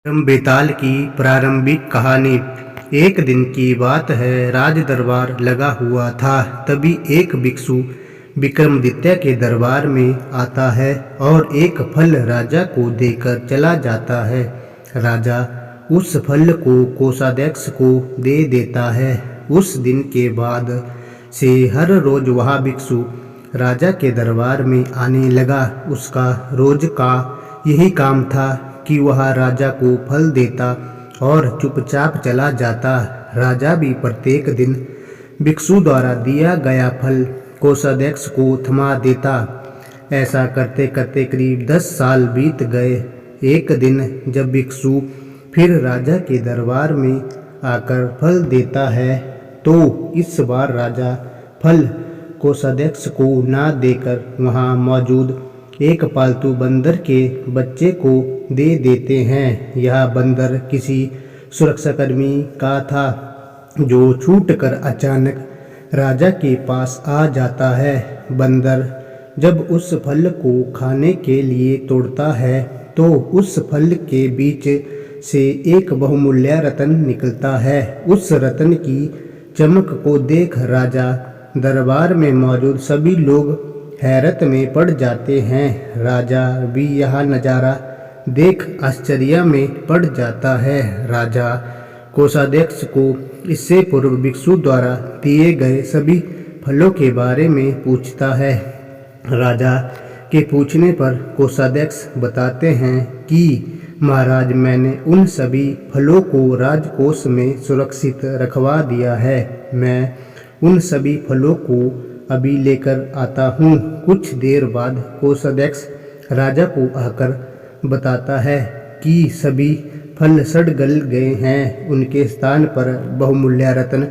बेताल की प्रारंभिक कहानी। एक दिन की बात है, राज दरबार लगा हुआ था। तभी एक भिक्षु विक्रमादित्य के दरबार में आता है और एक फल राजा को देकर चला जाता है। राजा उस फल को कोषाध्यक्ष को दे देता है। उस दिन के बाद से हर रोज वह भिक्षु राजा के दरबार में आने लगा। उसका रोज का यही काम था कि वह राजा को फल देता और चुपचाप चला जाता। राजा भी प्रत्येक दिन भिक्षु द्वारा दिया गया फल कोषाध्यक्ष को थमा देता। ऐसा करते करते करीब 10 साल बीत गए। एक दिन जब भिक्षु फिर राजा के दरबार में आकर फल देता है तो इस बार राजा फल कोषाध्यक्ष को ना देकर वहाँ मौजूद एक पालतू बंदर के बच्चे को दे देते हैं। यह बंदर किसी सुरक्षाकर्मी का था जो छूटकर अचानक राजा के पास आ जाता है। बंदर जब उस फल को खाने के लिए तोड़ता है तो उस फल के बीच से एक बहुमूल्य रत्न निकलता है। उस रत्न की चमक को देख राजा दरबार में मौजूद सभी लोग हैरत में पड़ जाते हैं। राजा भी यह नज़ारा देख आश्चर्य में पड़ जाता है। राजा कोषाध्यक्ष को इससे पूर्व भिक्षु द्वारा दिए गए सभी फलों के बारे में पूछता है। राजा के पूछने पर कोषाध्यक्ष बताते हैं कि महाराज, मैंने उन सभी फलों को राजकोष में सुरक्षित रखवा दिया है। मैं उन सभी फलों को अभी लेकर आता हूँ। कुछ देर बाद कोषाध्यक्ष राजा को आकर बताता है कि सभी फल सड़ गल गए हैं। उनके स्थान पर बहुमूल्य रत्न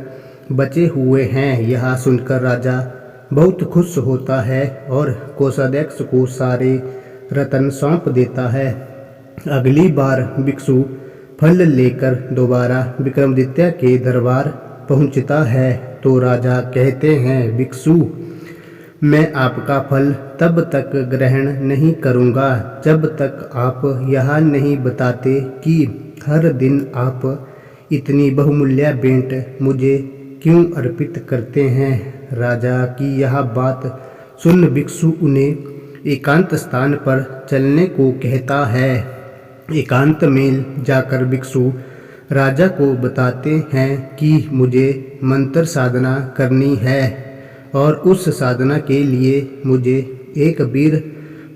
बचे हुए हैं। यह सुनकर राजा बहुत खुश होता है और कोषाध्यक्ष को सारे रत्न सौंप देता है। अगली बार भिक्षु फल लेकर दोबारा विक्रमादित्य के दरबार पहुंचता है तो राजा कहते हैं, भिक्षु, मैं आपका फल तब तक ग्रहण नहीं करूंगा जब तक आप यह नहीं बताते कि हर दिन आप इतनी बहुमूल्य भेंट मुझे क्यों अर्पित करते हैं। राजा की यह बात सुन भिक्षु उन्हें एकांत स्थान पर चलने को कहता है। एकांत में जाकर भिक्षु राजा को बताते हैं कि मुझे मंत्र साधना करनी है और उस साधना के लिए मुझे एक वीर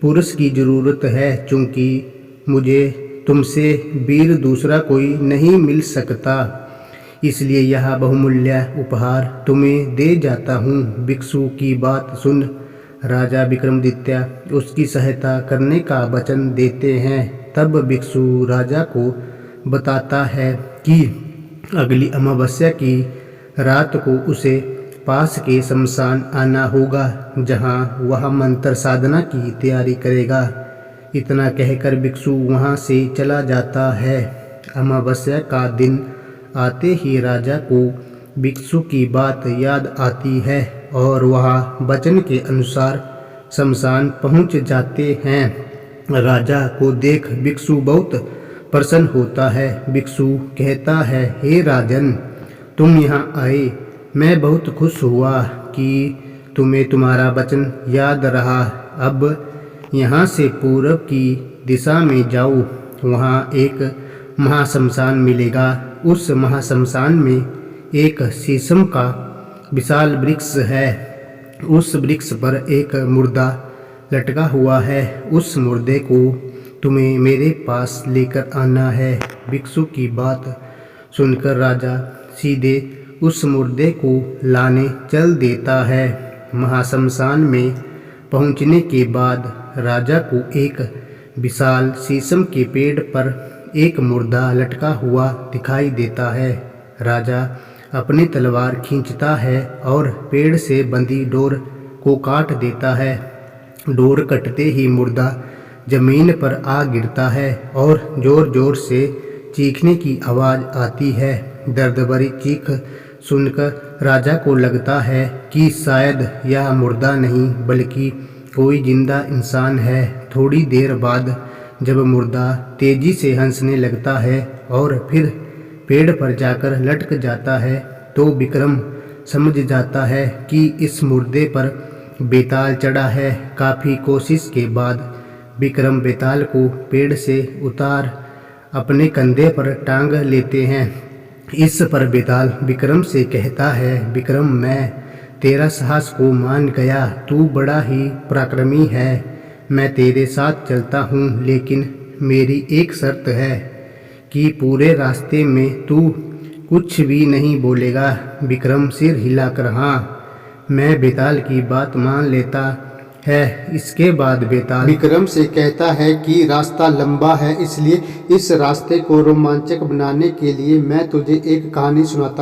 पुरुष की ज़रूरत है। चूँकि मुझे तुमसे वीर दूसरा कोई नहीं मिल सकता, इसलिए यह बहुमूल्य उपहार तुम्हें दे जाता हूँ। भिक्षु की बात सुन राजा विक्रमादित्य उसकी सहायता करने का वचन देते हैं। तब भिक्षु राजा को बताता है कि अगली अमावस्या की रात को उसे पास के शमशान आना होगा, जहां वह मंत्र साधना की तैयारी करेगा। इतना कहकर भिक्षु वहां से चला जाता है। अमावस्या का दिन आते ही राजा को भिक्षु की बात याद आती है और वह वचन के अनुसार शमशान पहुंच जाते हैं। राजा को देख भिक्षु बहुत प्रसन्न होता है। भिक्षु कहता है, हे राजन, तुम यहाँ आए, मैं बहुत खुश हुआ कि तुम्हें तुम्हारा वचन याद रहा। अब यहाँ से पूर्व की दिशा में जाओ, वहाँ एक महाशमशान मिलेगा। उस महाशमशान में एक शीशम का विशाल वृक्ष है। उस वृक्ष पर एक मुर्दा लटका हुआ है। उस मुर्दे को तुम्हें मेरे पास लेकर आना है। भिक्षु की बात सुनकर राजा सीधे उस मुर्दे को लाने चल देता है। महाशमशान में पहुंचने के बाद राजा को एक विशाल शीशम के पेड़ पर एक मुर्दा लटका हुआ दिखाई देता है। राजा अपनी तलवार खींचता है और पेड़ से बंधी डोर को काट देता है। डोर कटते ही मुर्दा जमीन पर आ गिरता है और जोर जोर से चीखने की आवाज़ आती है। दर्द भरी चीख सुनकर राजा को लगता है कि शायद यह मुर्दा नहीं बल्कि कोई जिंदा इंसान है। थोड़ी देर बाद जब मुर्दा तेजी से हंसने लगता है और फिर पेड़ पर जाकर लटक जाता है तो विक्रम समझ जाता है कि इस मुर्दे पर बेताल चढ़ा है। काफ़ी कोशिश के बाद विक्रम बेताल को पेड़ से उतार अपने कंधे पर टांग लेते हैं। इस पर बेताल विक्रम से कहता है, विक्रम मैं तेरा साहस को मान गया, तू बड़ा ही पराक्रमी है। मैं तेरे साथ चलता हूँ, लेकिन मेरी एक शर्त है कि पूरे रास्ते में तू कुछ भी नहीं बोलेगा। विक्रम सिर हिलाकर हाँ, मैं बेताल की बात मान लेता है। इसके बाद बेताल विक्रम से कहता है कि रास्ता लंबा है, इसलिए इस रास्ते को रोमांचक बनाने के लिए मैं तुझे एक कहानी सुनाता हूँ।